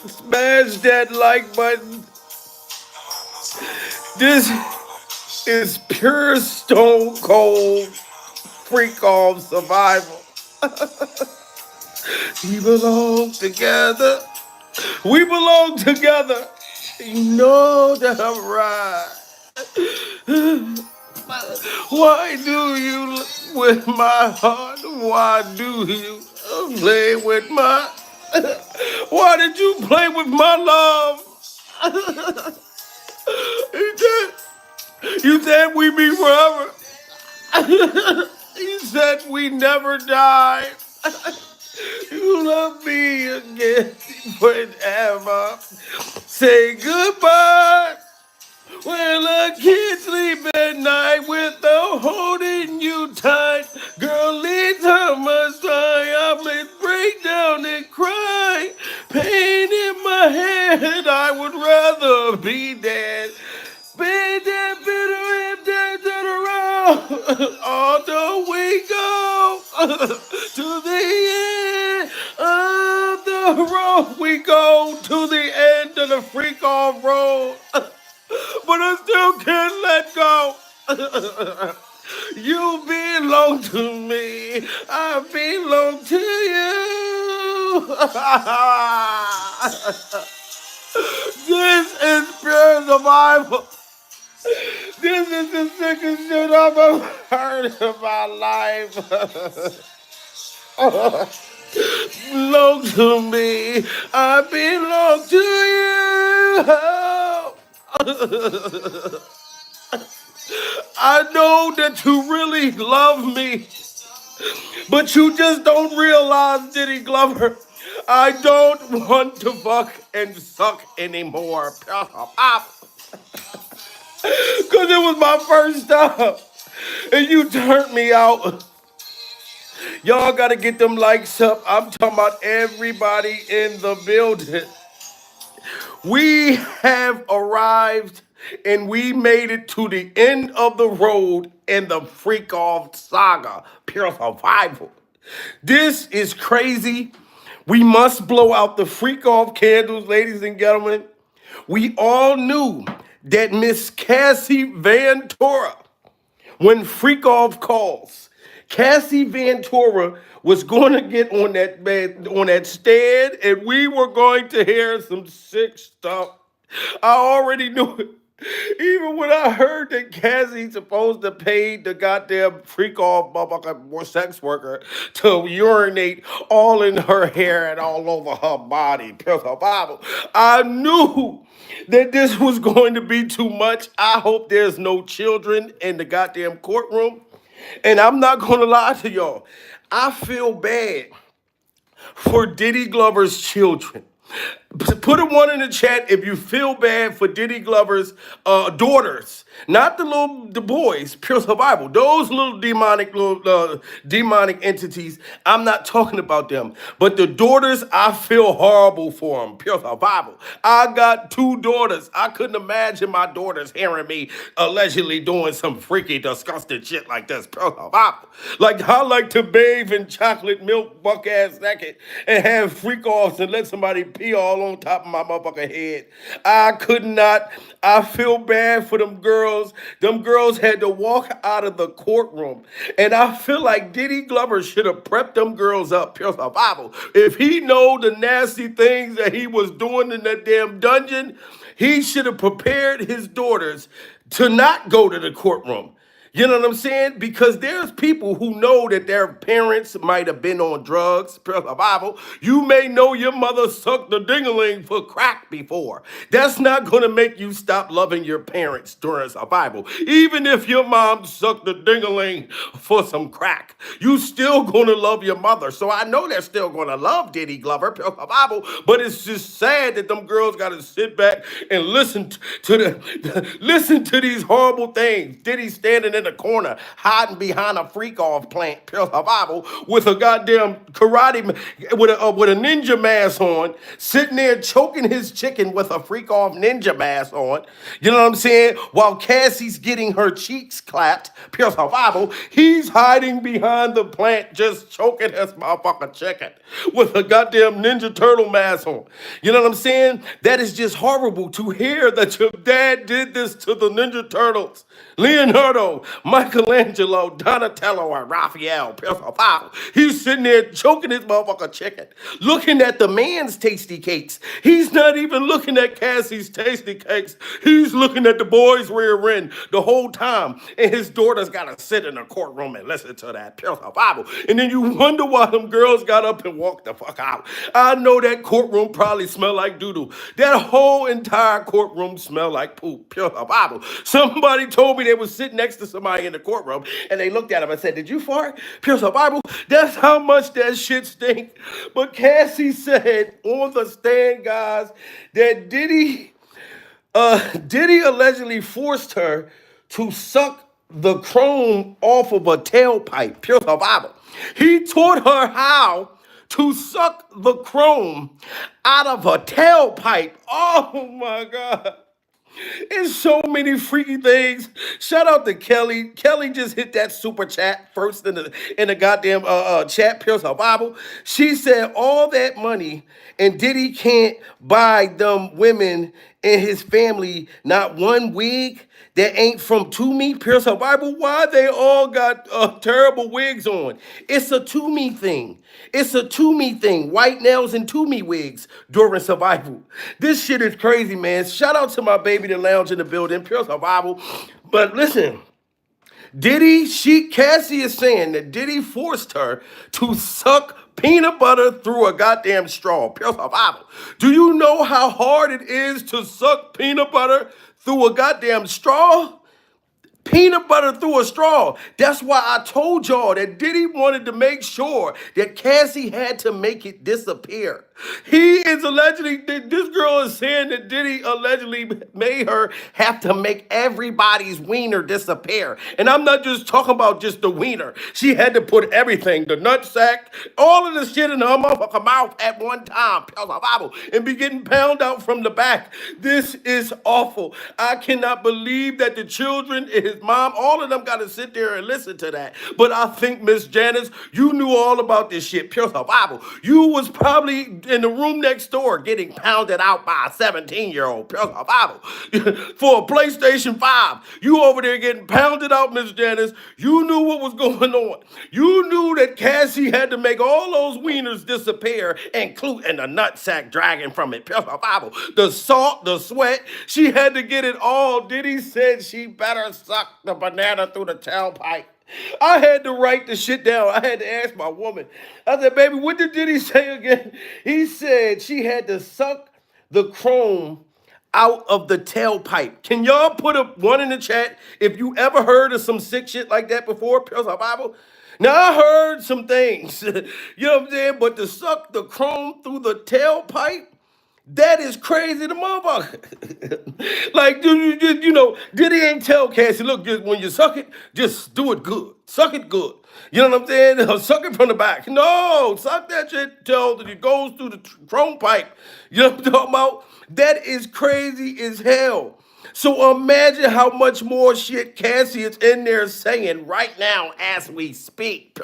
Smash that like button. This is pure stone cold freak off survival. We belong together. We belong together. You know that I'm right. Why do you with my heart? Why do you play with my? Why did you play with my love? You said we be forever. You said we never die. You love me again forever. Say goodbye. Well, I can't sleep at night without holding you tight. Girl, anytime I sigh, I may break down and cry. Pain in my head, I would rather be dead. Be dead, bitter, and dead to the road. Although we go to the end of the road, we go to the end of the freak off road. But I still can't let go. You belong to me. I belong to you. This is pure survival. This is the sickest shit I've ever heard in my life. Belong to me. I belong to you. I know that you really love me, but you just don't realize, Diddy Glover. I don't want to fuck and suck anymore. Because it was my first time. And you turned me out. Y'all got to get them likes up. I'm talking about everybody in the building. We have arrived and we made it to the end of the road in the freak off saga, pure survival. This is crazy. We must blow out the freak off candles, ladies and gentlemen. We all knew that Miss Cassie Ventura, when freak off calls, Cassie Ventura was going to get on that bed, on that stand, and we were going to hear some sick stuff. I already knew it. Even when I heard that Cassie's supposed to pay the goddamn freak off motherfucker sex worker to urinate all in her hair and all over her body, pure survival, I knew that this was going to be too much. I hope there's no children in the goddamn courtroom. And I'm not gonna lie to y'all. I feel bad for Diddy Glover's children. Put a one in the chat if you feel bad for Diddy Glover's daughters, not the boys. Pure survival. Those little demonic entities. I'm not talking about them, but the daughters. I feel horrible for them. Pure survival. I got two daughters. I couldn't imagine my daughters hearing me allegedly doing some freaky, disgusting shit like this. Pure survival. Like I like to bathe in chocolate milk, buck ass naked, and have freak offs and let somebody pee all on top of my motherfucking head. I could not. I feel bad for them girls. Them girls had to walk out of the courtroom. And I feel like Diddy Glover should have prepped them girls up, pure survival. If he know the nasty things that he was doing in that damn dungeon, he should have prepared his daughters to not go to the courtroom. You know what I'm saying? Because there's people who know that their parents might have been on drugs, survival. You may know your mother sucked the dingaling for crack before. That's not going to make you stop loving your parents during survival. Even if your mom sucked the dingaling for some crack, you still going to love your mother. So I know they're still going to love Diddy Glover, survival, but it's just sad that them girls got to sit back and listen to listen to these horrible things. Diddy standing in in the corner, hiding behind a freak off plant, pure survival, with a goddamn karate, with a ninja mask on, sitting there choking his chicken with a freak off ninja mask on. You know what I'm saying? While Cassie's getting her cheeks clapped, pure survival, he's hiding behind the plant, just choking his motherfucking chicken with a goddamn Ninja Turtle mask on. You know what I'm saying? That is just horrible to hear that your dad did this to the Ninja Turtles. Leonardo, Michelangelo, Donatello, and Raphael, pure survival. He's sitting there choking his motherfucking chicken, looking at the man's tasty cakes. He's not even looking at Cassie's tasty cakes. He's looking at the boy's rear end the whole time. And his daughter's got to sit in the courtroom and listen to that pure survival. And then you wonder why them girls got up and walked the fuck out. I know that courtroom probably smelled like doo-doo. That whole entire courtroom smelled like poop, pure survival. Somebody told me they was sitting next to somebody in the courtroom and they looked at him and said, "Did you fart? Pure survival?" That's how much that shit stink. But Cassie said on the stand, guys, that Diddy allegedly forced her to suck the chrome off of a tailpipe, pure survival. He taught her how to suck the chrome out of a tailpipe. Oh my God. It's so many freaky things. Shout out to Kelly. Kelly just hit that super chat first in the goddamn chat, pure survival. She said all that money and Diddy can't buy them women in his family not one wig that ain't from Toomey, pure survival. Why they all got terrible wigs on? It's a Toomey thing. It's a Toomey thing. White nails and Toomey wigs during survival. This shit is crazy, man. Shout out to my baby, the lounge in the building, pure survival. But listen, Cassie is saying that Diddy forced her to suck peanut butter through a goddamn straw, pure survival. Do you know how hard it is to suck peanut butter through a goddamn straw? Peanut butter through a straw. That's why I told y'all that Diddy wanted to make sure that Cassie had to make it disappear. He is allegedly, this girl is saying that Diddy allegedly made her have to make everybody's wiener disappear. And I'm not just talking about just the wiener. She had to put everything, the nutsack, all of the shit in her motherfucking mouth at one time, pure survival, and be getting pounded out from the back. This is awful. I cannot believe that the children and his mom, all of them got to sit there and listen to that. But I think, Miss Janice, you knew all about this shit, pure survival. You was probably in the room next door getting pounded out by a 17-year-old, pure survival, for a PlayStation 5. You over there getting pounded out, Miss Janice. You knew what was going on. You knew that Cassie had to make all those wieners disappear, including the nutsack dragging from it, pure survival. The salt, the sweat, she had to get it all. Diddy said she better suck the banana through the tailpipe. I had to write the shit down. I had to ask my woman. I said, "Baby, what did he say again?" He said she had to suck the chrome out of the tailpipe. Can y'all put a one in the chat if you ever heard of some sick shit like that before, pure survival? Now, I heard some things, you know what I'm saying? But to suck the chrome through the tailpipe, that is crazy to motherfucker. Like, Diddy ain't tell Cassie, "Look, when you suck it, just do it good. Suck it good." You know what I'm saying? Suck it from the back. No, suck that shit till it goes through the chrome pipe. You know what I'm talking about? That is crazy as hell. So imagine how much more shit Cassie is in there saying right now as we speak.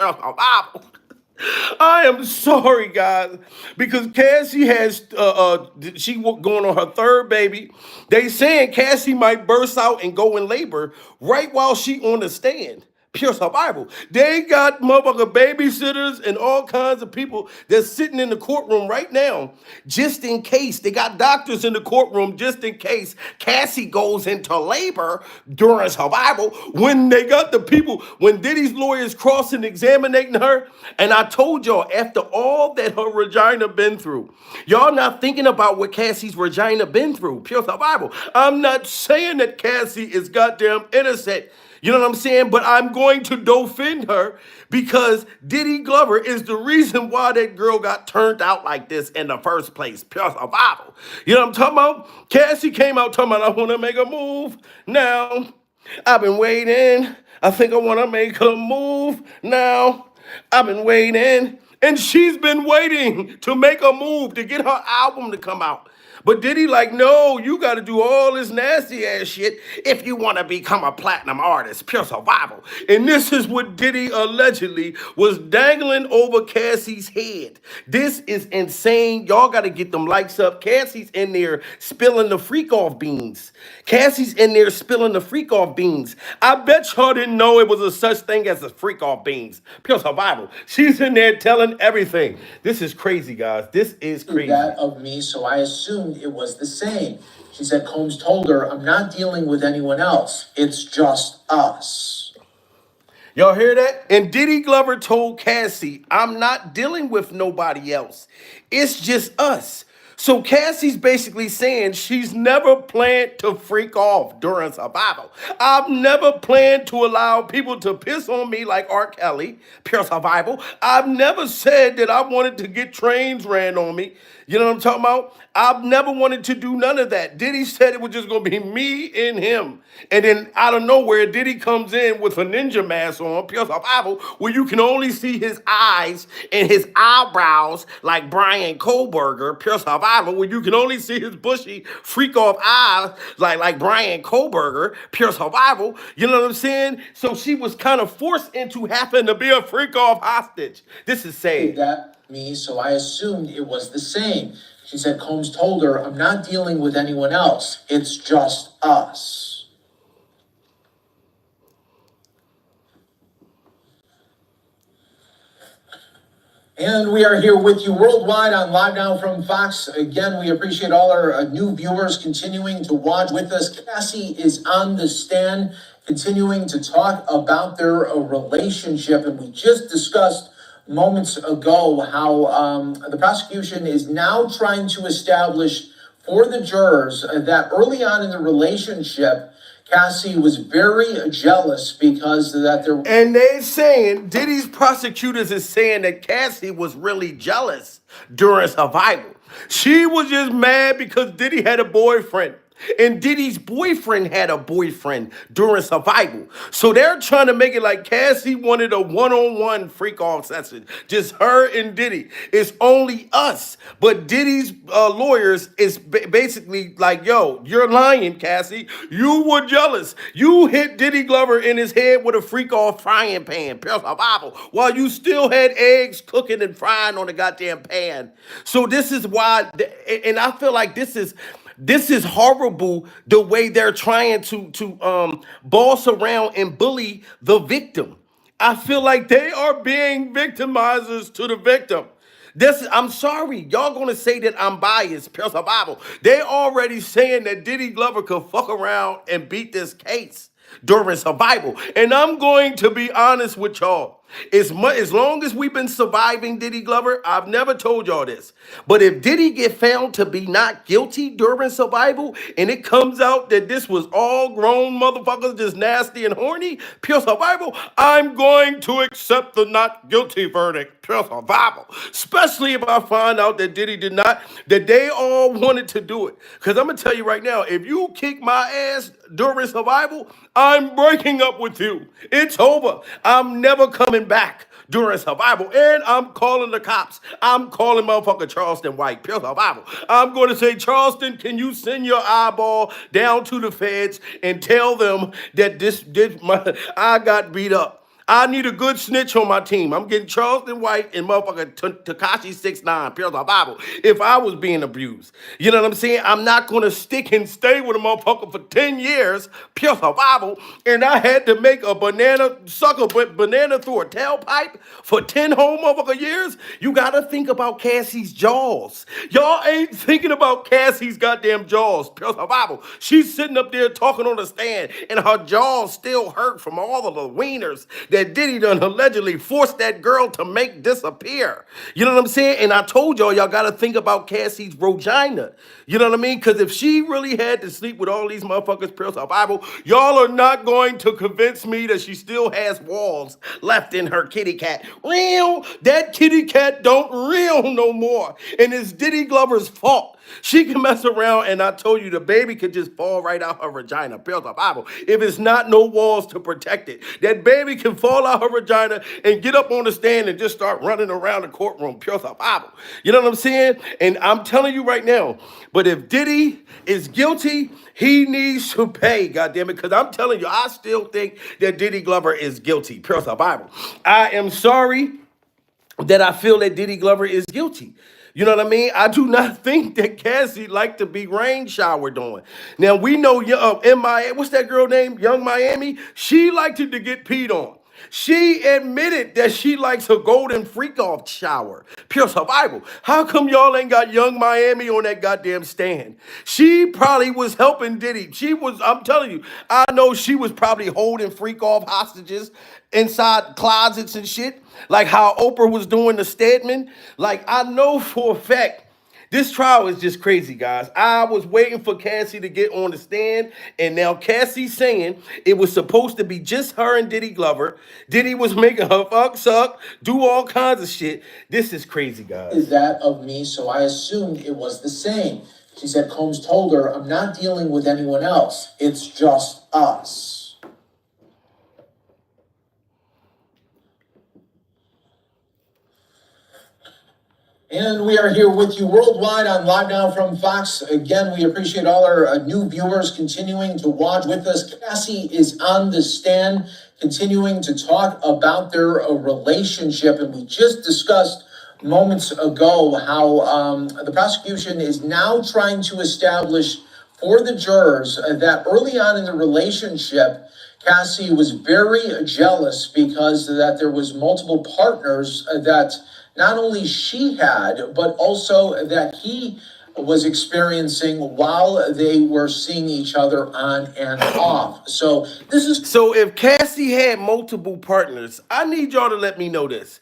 I am sorry, guys, because Cassie has going on her third baby. They saying Cassie might burst out and go in labor right while she on the stand. Pure survival. They got motherfucker babysitters and all kinds of people that's sitting in the courtroom right now, just in case. They got doctors in the courtroom just in case Cassie goes into labor during survival. When they got the people, when Diddy's lawyers crossing examining her, and I told y'all, after all that her vagina been through, y'all not thinking about what Cassie's vagina been through. Pure survival. I'm not saying that Cassie is goddamn innocent. You know what I'm saying? But I'm going to defend her because Diddy Glover is the reason why that girl got turned out like this in the first place. Pure survival. You know what I'm talking about? Cassie came out talking about, "I want to make a move now. I've been waiting. I think I want to make a move now. I've been waiting, and she's been waiting to make a move to get her album to come out. But Diddy like, no, you got to do all this nasty ass shit if you want to become a platinum artist, pure survival. And this is what Diddy allegedly was dangling over Cassie's head. This is insane. Y'all got to get them likes up. Cassie's in there spilling the freak off beans. Cassie's in there spilling the freak off beans. I bet y'all didn't know it was a such thing as a freak off beans. Pure survival. She's in there telling everything. This is crazy, guys. This is crazy. That of me, so I assumed it was the same. She said Combs told her, I'm not dealing with anyone else. It's just us. Y'all hear that? And Diddy Glover told Cassie, I'm not dealing with nobody else. It's just us. So Cassie's basically saying she's never planned to freak off during survival. I've never planned to allow people to piss on me like R. Kelly, pure survival. I've never said that I wanted to get trains ran on me. You know what I'm talking about? I've never wanted to do none of that. Diddy said it was just going to be me and him. And then out of nowhere, Diddy comes in with a ninja mask on, pure survival, where you can only see his eyes and his eyebrows like Brian Kohlberger, pure survival, where you can only see his bushy freak off eyes like Brian Kohlberger, pure survival. You know what I'm saying? So she was kind of forced into having to be a freak off hostage. This is sad. That me, so I assumed it was the same. She said Combs told her, I'm not dealing with anyone else. It's just us. And we are here with you worldwide on Live Now from Fox. Again, we appreciate all our new viewers continuing to watch with us. Cassie is on the stand, continuing to talk about their relationship. And we just discussed moments ago how the prosecution is now trying to establish for the jurors that early on in the relationship, Cassie was very jealous because that there. And they saying, Diddy's prosecutors is saying that Cassie was really jealous during survival. She was just mad because Diddy had a boyfriend. And Diddy's boyfriend had a boyfriend during survival. So they're trying to make it like Cassie wanted a one-on-one freak-off session. Just her and Diddy. It's only us. But Diddy's lawyers is basically like, yo, you're lying, Cassie. You were jealous. You hit Diddy Glover in his head with a freak-off frying pan, pure survival, while you still had eggs cooking and frying on the goddamn pan. So this is why, and I feel like this is horrible the way they're trying to boss around and bully the victim. I feel like they are being victimizers to the victim. I'm sorry, y'all gonna say that I'm biased, pure survival. They already saying that Diddy Glover could fuck around and beat this case during survival. And I'm going to be honest with y'all. As long as we've been surviving Diddy Glover, I've never told y'all this. But if Diddy get found to be not guilty during survival, and it comes out that this was all grown motherfuckers just nasty and horny, pure survival, I'm going to accept the not guilty verdict, pure survival. Especially if I find out that Diddy did not, that they all wanted to do it. Because I'm going to tell you right now, if you kick my ass during survival, I'm breaking up with you. It's over. I'm never coming back during survival. And I'm calling the cops. I'm calling motherfucker Charleston White, pure survival. I'm going to say, Charleston, can you send your eyeball down to the feds and tell them that I got beat up? I need a good snitch on my team. I'm getting Charleston White and motherfucker Tekashi 6ix9ine, pure survival, if I was being abused. You know what I'm saying? I'm not going to stick and stay with a motherfucker for 10 years, pure survival, and I had to make a banana through a tailpipe for 10 whole motherfucker years. You got to think about Cassie's jaws. Y'all ain't thinking about Cassie's goddamn jaws, pure survival. She's sitting up there talking on the stand, and her jaws still hurt from all of the wieners that Diddy done allegedly forced that girl to make disappear. You know what I'm saying? And I told y'all got to think about Cassie's vagina. You know what I mean? Because if she really had to sleep with all these motherfuckers, pure survival, y'all are not going to convince me that she still has walls left in her kitty cat. Real, that kitty cat don't real no more. And it's Diddy Glover's fault. She can mess around, and I told you the baby could just fall right out her vagina. Pills of Bible. If it's not no walls to protect it, that baby can fall out her vagina and get up on the stand and just start running around the courtroom. Pills of Bible. You know what I'm saying? And I'm telling you right now. But if Diddy is guilty, he needs to pay. Goddamn it! Because I'm telling you, I still think that Diddy Glover is guilty. Pills of Bible. I am sorry that I feel that Diddy Glover is guilty. You know what I mean? I do not think that Cassie liked to be rain showered on. Now we know in Miami, what's that girl name? Young Miami. She liked it to get peed on. She admitted that she likes a golden freak off shower. Pure survival. How come y'all ain't got Young Miami on that goddamn stand? She probably was helping Diddy. She was, I'm telling you, I know she was probably holding freak off hostages inside closets and shit. Like how Oprah was doing to Stedman. Like I know for a fact this trial is just crazy, guys. I was waiting for Cassie to get on the stand, and now Cassie's saying it was supposed to be just her and Diddy Glover. Diddy was making her fuck, suck, do all kinds of shit. This is crazy, guys. Is that of me, so I assumed it was the same. She said Combs told her, I'm not dealing with anyone else. It's just us. And we are here with you worldwide on Live Now from Fox. Again, we appreciate all our new viewers continuing to watch with us. Cassie is on the stand, continuing to talk about their relationship. And we just discussed moments ago how the prosecution is now trying to establish for the jurors that early on in the relationship, Cassie was very jealous because that there was multiple partners that not only she had, but also that he was experiencing while they were seeing each other on and off. So if Cassie had multiple partners, I need y'all to let me know this.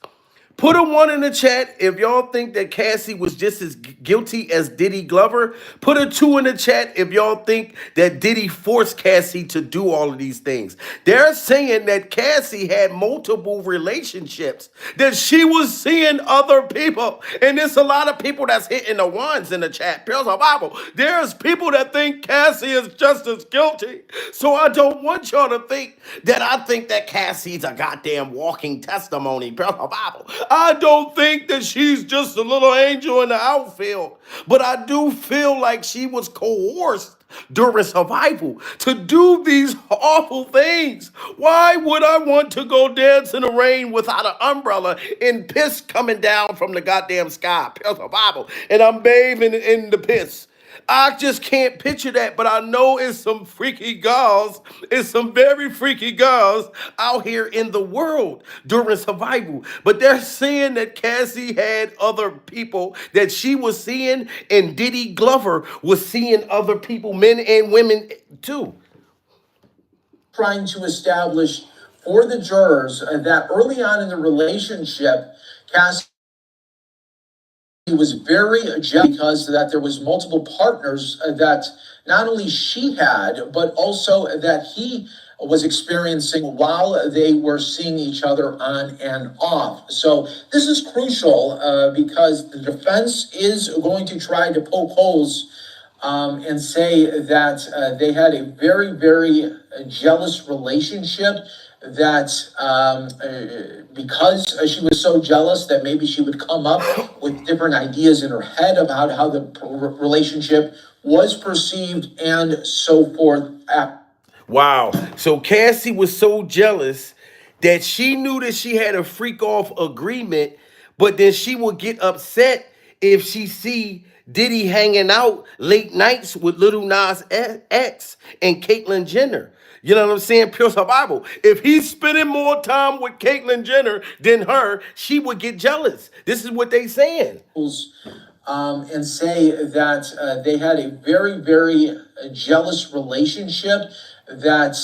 Put a 1 in the chat if y'all think that Cassie was just as guilty as Diddy Glover. Put a 2 in the chat if y'all think that Diddy forced Cassie to do all of these things. They're saying that Cassie had multiple relationships, that she was seeing other people. And there's a lot of people that's hitting the 1s in the chat. Pills of Bible. There's people that think Cassie is just as guilty. So I don't want y'all to think that I think that Cassie's a goddamn walking testimony. Pills of Bible. I don't think that she's just a little angel in the outfield, but I do feel like she was coerced during survival to do these awful things. Why would I want to go dance in the rain without an umbrella and piss coming down from the goddamn sky? Survival, and I'm bathing in the piss. I just can't picture that, but I know it's some freaky girls. It's some very freaky girls out here in the world during survival. But they're saying that Cassie had other people that she was seeing, and Diddy Glover was seeing other people, men and women too. Trying to establish for the jurors that early on in the relationship, Cassie was very jealous because that there was multiple partners that not only she had, but also that he was experiencing while they were seeing each other on and off. So this is crucial because the defense is going to try to poke holes and say that they had a very, very jealous relationship, that because she was so jealous that maybe she would come up with different ideas in her head about how the relationship was perceived and so forth. Wow. So Cassie was so jealous that she knew that she had a freak off agreement, but then she would get upset if she see Diddy hanging out late nights with Little Nas X and Caitlyn Jenner. You know what I'm saying? Pure survival. If he's spending more time with Caitlyn Jenner than her, she would get jealous. This is what they saying. And say that they had a very, very jealous relationship, that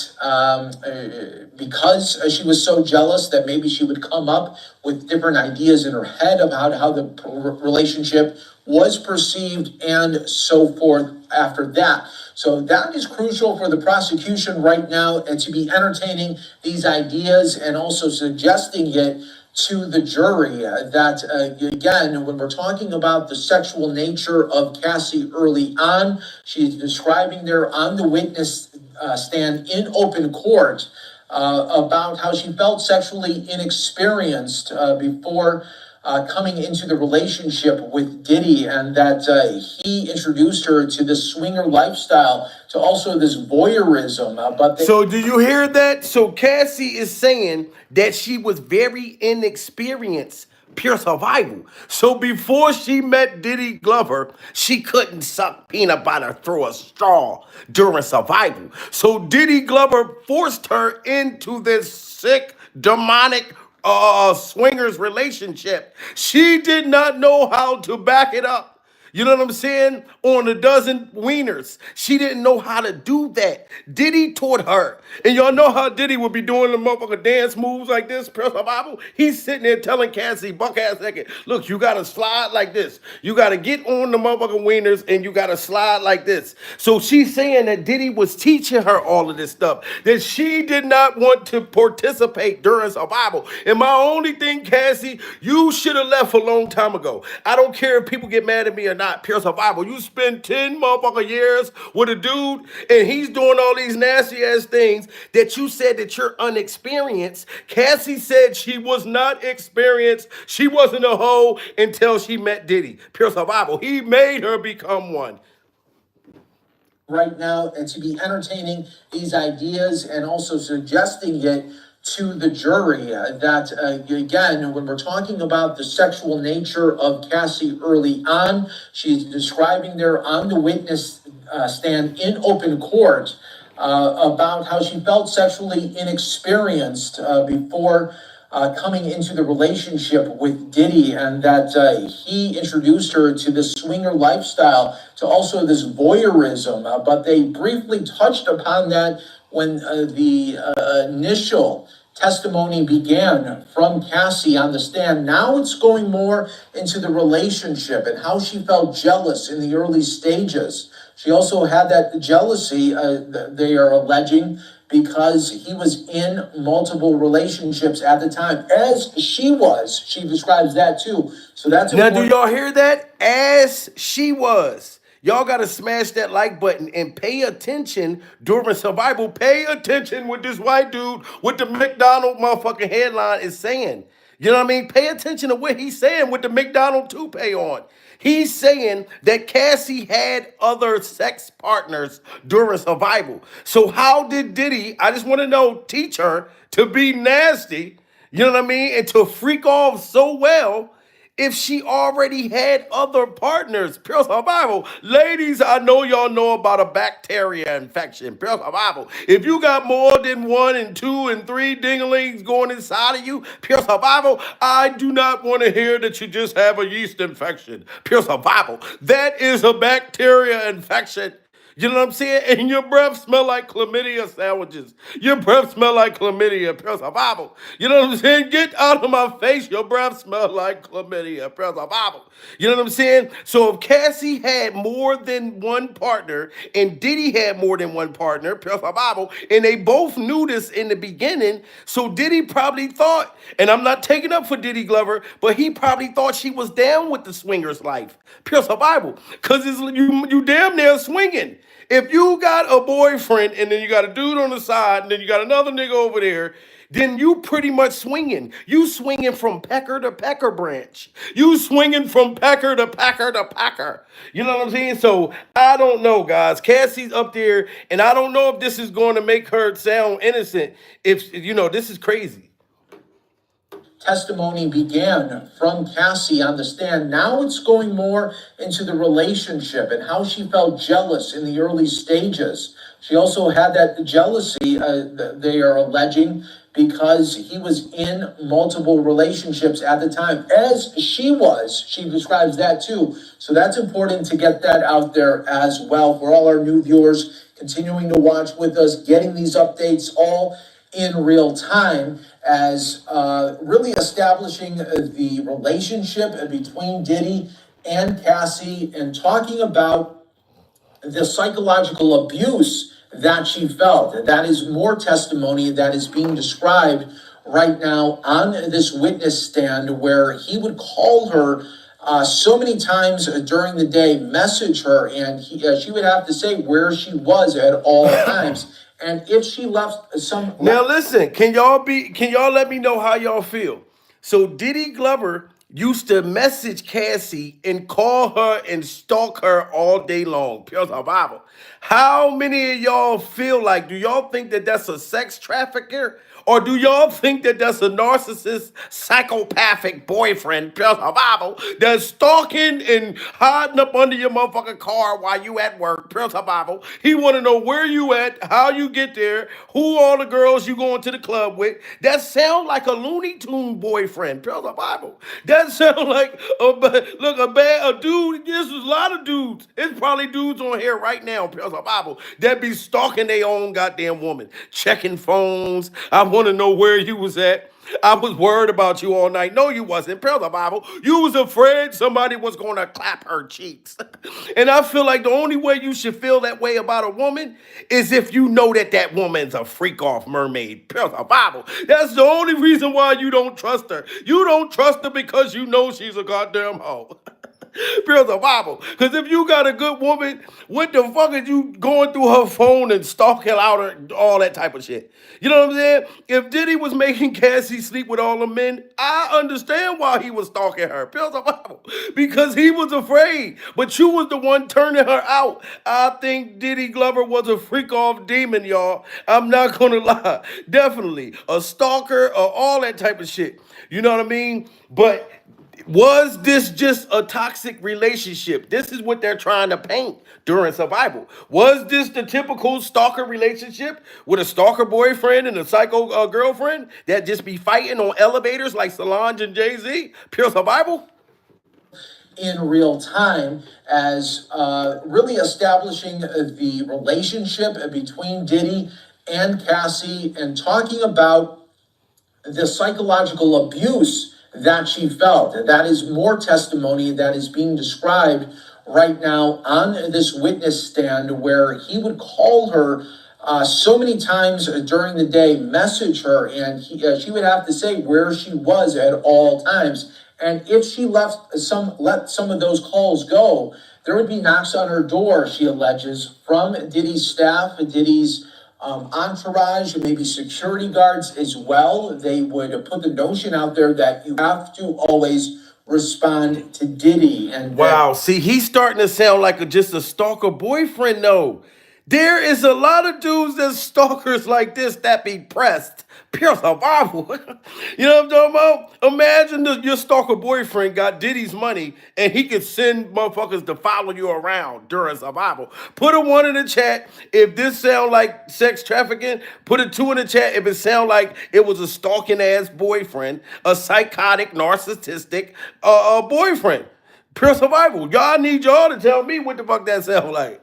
because she was so jealous that maybe she would come up with different ideas in her head about how the relationship was perceived and so forth after that. So that is crucial for the prosecution right now, and to be entertaining these ideas and also suggesting it to the jury that, again, when we're talking about the sexual nature of Cassie early on, she's describing there on the witness stand in open court about how she felt sexually inexperienced before coming into the relationship with Diddy, and that he introduced her to this swinger lifestyle, to also this voyeurism. So do you hear that? So Cassie is saying that she was very inexperienced, pure survival. So before she met Diddy Glover, she couldn't suck peanut butter through a straw during survival. So Diddy Glover forced her into this sick, demonic swingers relationship. She did not know how to back it up. You know what I'm saying? On a dozen wieners. She didn't know how to do that. Diddy taught her. And y'all know how Diddy would be doing the motherfucker dance moves like this, press the Bible. He's sitting there telling Cassie, buck ass naked, look, you gotta slide like this. You gotta get on the motherfucking wieners and you gotta slide like this. So she's saying that Diddy was teaching her all of this stuff, that she did not want to participate during survival. And my only thing, Cassie, you should have left a long time ago. I don't care if people get mad at me or not, pure survival. You spend 10 motherfucking years with a dude and he's doing all these nasty ass things that you said that you're unexperienced. Cassie said she was not experienced. She wasn't a hoe until she met Diddy. Pure survival. He made her become one. Right now, and to be entertaining these ideas and also suggesting it to the jury that, again, when we're talking about the sexual nature of Cassie early on, she's describing there on the witness stand in open court about how she felt sexually inexperienced before coming into the relationship with Diddy, and that he introduced her to this swinger lifestyle, to also this voyeurism. But they briefly touched upon that when the initial testimony began from Cassie on the stand. Now it's going more into the relationship and how she felt jealous in the early stages. She also had that jealousy, they are alleging, because he was in multiple relationships at the time, as she was. She describes that too. So that's now, important. do y'all hear that? As she was. Y'all got to smash that like button and pay attention during survival. Pay attention what this white dude with the McDonald motherfucking headline is saying. You know what I mean? Pay attention to what he's saying with the McDonald toupee on. He's saying that Cassie had other sex partners during survival. So how did Diddy, I just want to know, teach her to be nasty, you know what I mean, and to freak off so well if she already had other partners? Pure survival. Ladies, I know y'all know about a bacteria infection. Pure survival. If you got more than 1 and 2 and 3 dinglings going inside of you, pure survival, I do not want to hear that you just have a yeast infection. Pure survival. That is a bacteria infection. You know what I'm saying? And your breath smell like chlamydia sandwiches. Your breath smell like chlamydia, pure survival. You know what I'm saying? Get out of my face. Your breath smell like chlamydia, pure survival. You know what I'm saying? So if Cassie had more than one partner and Diddy had more than one partner, pure survival, and they both knew this in the beginning, so Diddy probably thought, and I'm not taking up for Diddy Glover, but he probably thought she was down with the swingers life, pure survival, because you damn near swinging. If you got a boyfriend and then you got a dude on the side and then you got another nigga over there, then you pretty much swinging. You swinging from pecker to pecker branch. You swinging from pecker to pecker to pecker. You know what I'm saying? So I don't know, guys. Cassie's up there, and I don't know if this is going to make her sound innocent. If, you know, this is crazy. Testimony began from Cassie on the stand. Now it's going more into the relationship and how she felt jealous in the early stages. She also had that jealousy, they are alleging, because he was in multiple relationships at the time, as she was. She describes that too. So that's important to get that out there as well for all our new viewers continuing to watch with us, getting these updates all in real time, as really establishing the relationship between Diddy and Cassie, and talking about the psychological abuse that she felt. That is more testimony that is being described right now on this witness stand where he would call her so many times during the day, message her, and she would have to say where she was at all times. And if she left some. Now listen, can y'all let me know how y'all feel? So Diddy Glover used to message Cassie and call her and stalk her all day long. Pure survival. How many of y'all feel like, do y'all think that that's a sex trafficker? Or do y'all think that that's a narcissist, psychopathic boyfriend, pure survival, that's stalking and hiding up under your motherfucking car while you at work, pure survival? He want to know where you at, how you get there, who all the girls you going to the club with. That sound like a Looney Tune boyfriend, pure survival. That sound like a dude. There's a lot of dudes. It's probably dudes on here right now, pure survival, that be stalking their own goddamn woman, checking phones. I want to know where you was at. I was worried about you all night. No, you wasn't. Prayer the Bible. You was afraid somebody was going to clap her cheeks. And I feel like the only way you should feel that way about a woman is if you know that that woman's a freak off mermaid. Prayer the Bible. That's the only reason why you don't trust her. You don't trust her because you know she's a goddamn hoe. Pure survival. Because if you got a good woman, what the fuck is you going through her phone and stalking out her, all that type of shit? You know what I'm saying? If Diddy was making Cassie sleep with all the men, I understand why he was stalking her. Pure survival. Because he was afraid. But you was the one turning her out. I think Diddy Glover was a freak off demon, y'all. I'm not gonna lie. Definitely. A stalker or all that type of shit. You know what I mean? But was this just a toxic relationship? This is what they're trying to paint during survival. Was this the typical stalker relationship with a stalker boyfriend and a psycho girlfriend that just be fighting on elevators like Solange and Jay-Z? Pure survival? In real time as really establishing the relationship between Diddy and Cassie and talking about the psychological abuse that she felt. That is more testimony that is being described right now on this witness stand where he would call her so many times during the day, message her, and she would have to say where she was at all times. And if she let some of those calls go, there would be knocks on her door, she alleges, from Diddy's staff, Diddy's entourage, maybe security guards as well. They would put the notion out there that you have to always respond to Diddy. And wow, see, he's starting to sound like just a stalker boyfriend, though. There is a lot of dudes that's stalkers like this that be pressed. Pure survival. You know what I'm talking about? Imagine your stalker boyfriend got Diddy's money and he could send motherfuckers to follow you around during survival. Put a one in the chat if this sound like sex trafficking. Put a two in the chat if it sound like it was a stalking ass boyfriend, a psychotic, narcissistic boyfriend. Pure survival. Y'all need y'all to tell me what the fuck that sound like.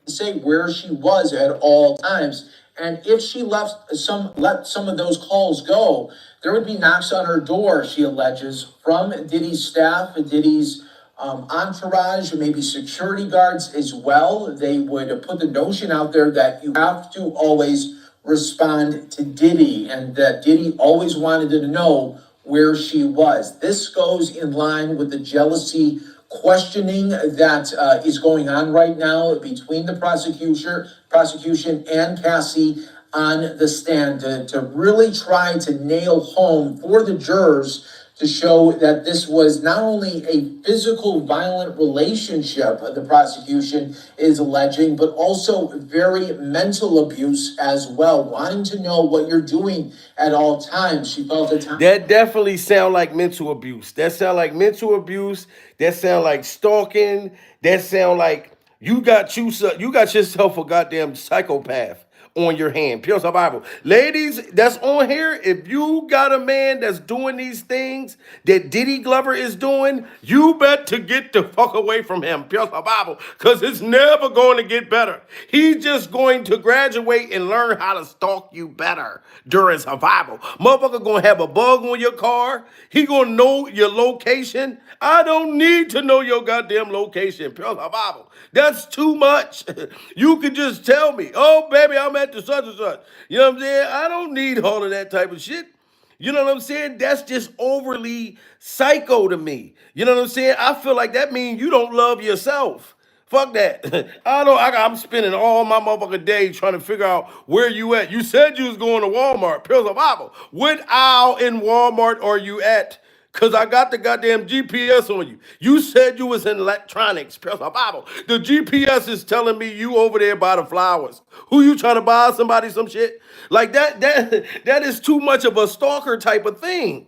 Say where she was at all times. And if she let some of those calls go, there would be knocks on her door, she alleges, from Diddy's staff, Diddy's entourage, maybe security guards as well. They would put the notion out there that you have to always respond to Diddy and that Diddy always wanted to know where she was. This goes in line with the jealousy questioning that is going on right now between the prosecution and Cassie on the stand to really try to nail home for the jurors to show that this was not only a physical violent relationship, the prosecution is alleging, but also very mental abuse as well, wanting to know what you're doing at all times. She felt at times. That definitely sound like mental abuse. That sound like mental abuse. That sound like stalking. That sound like you got yourself a goddamn psychopath on your hand. Pure survival. Ladies that's on here, if you got a man that's doing these things that Diddy Glover is doing, you better get the fuck away from him. Pure survival. Because it's never going to get better. He's just going to graduate and learn how to stalk you better during survival. Motherfucker gonna have a bug on your car. He gonna know your location. I don't need to know your goddamn location. Pure survival. That's too much. You can just tell me, oh, baby, I'm at the such and such. You know what I'm saying? I don't need all of that type of shit. You know what I'm saying? That's just overly psycho to me. You know what I'm saying? I feel like that means you don't love yourself. Fuck that. I don't. I'm spending all my motherfucking day trying to figure out where you at. You said you was going to Walmart. Pills of Bible. What aisle in Walmart are you at? Cause I got the goddamn GPS on you. You said you was in electronics. Pills of Bible. The GPS is telling me you over there by the flowers. Who you trying to buy somebody some shit? Like that is too much of a stalker type of thing.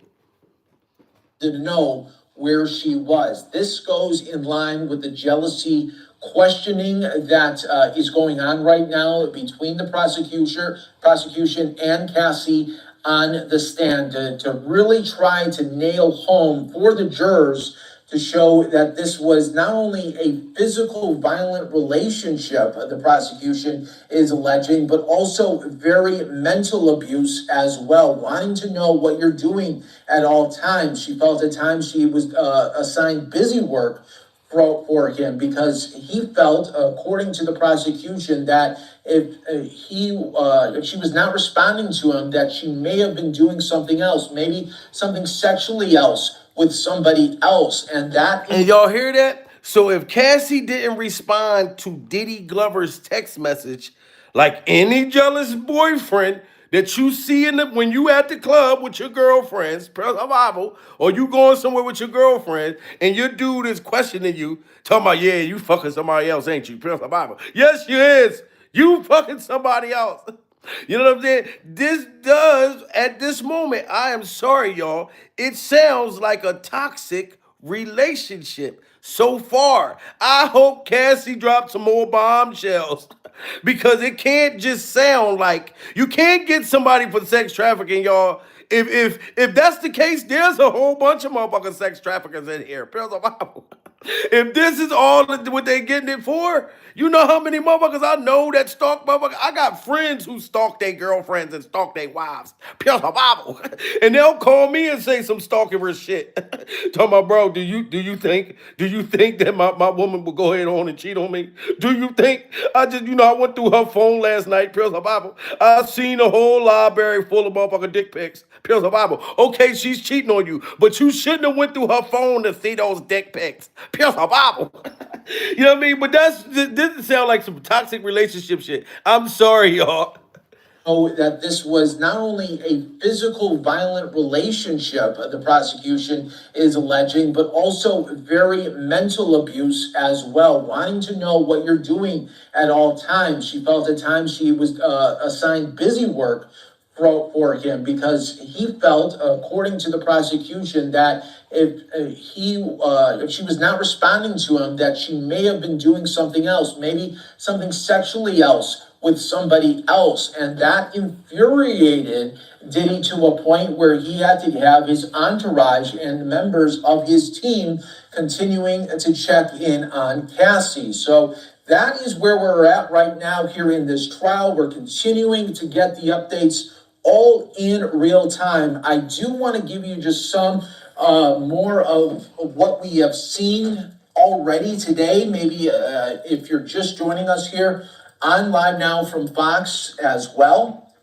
To know where she was. This goes in line with the jealousy questioning that is going on right now between the prosecution and Cassie on the stand to really try to nail home for the jurors to show that this was not only a physical violent relationship the prosecution is alleging, but also very mental abuse as well, wanting to know what you're doing at all times. She felt at times she was assigned busy work for him because he felt, according to the prosecution, that if she was not responding to him, that she may have been doing something else, maybe something sexually else with somebody else, and that. And y'all hear that? So if Cassie didn't respond to Diddy Glover's text message, like any jealous boyfriend that you see when you at the club with your girlfriends, Bible, or you going somewhere with your girlfriend, and your dude is questioning you, talking about, yeah, you fucking somebody else, ain't you? Bible. Yes, you is. You fucking somebody else. You know what I'm saying? This does, at this moment, I am sorry, y'all. It sounds like a toxic relationship so far. I hope Cassie dropped some more bombshells because it can't just sound like you can't get somebody for sex trafficking, y'all. If that's the case, there's a whole bunch of motherfucking sex traffickers in here. If this is all what they getting it for, you know how many motherfuckers I know that stalk motherfuckers? I got friends who stalk their girlfriends and stalk their wives. And they'll call me and say some stalkerish shit. Talking about, bro, do you think that my woman will go ahead on and cheat on me? Do you think I went through her phone last night, I seen a whole library full of motherfucking dick pics. Okay, she's cheating on you, but you shouldn't have went through her phone to see those dick pics. You know what I mean? But this sound like some toxic relationship shit. I'm sorry, y'all. That this was not only a physical violent relationship the prosecution is alleging, but also very mental abuse as well, wanting to know what you're doing at all times. She felt at times she was assigned busy work for him because he felt, according to the prosecution, that if she was not responding to him, that she may have been doing something else, maybe something sexually else with somebody else, and that infuriated Diddy to a point where he had to have his entourage and members of his team continuing to check in on Cassie. So that is where we're at right now here in this trial. We're continuing to get the updates all in real time. I do want to give you just some more of what we have seen already today. Maybe if you're just joining us here on Live Now from Fox as well.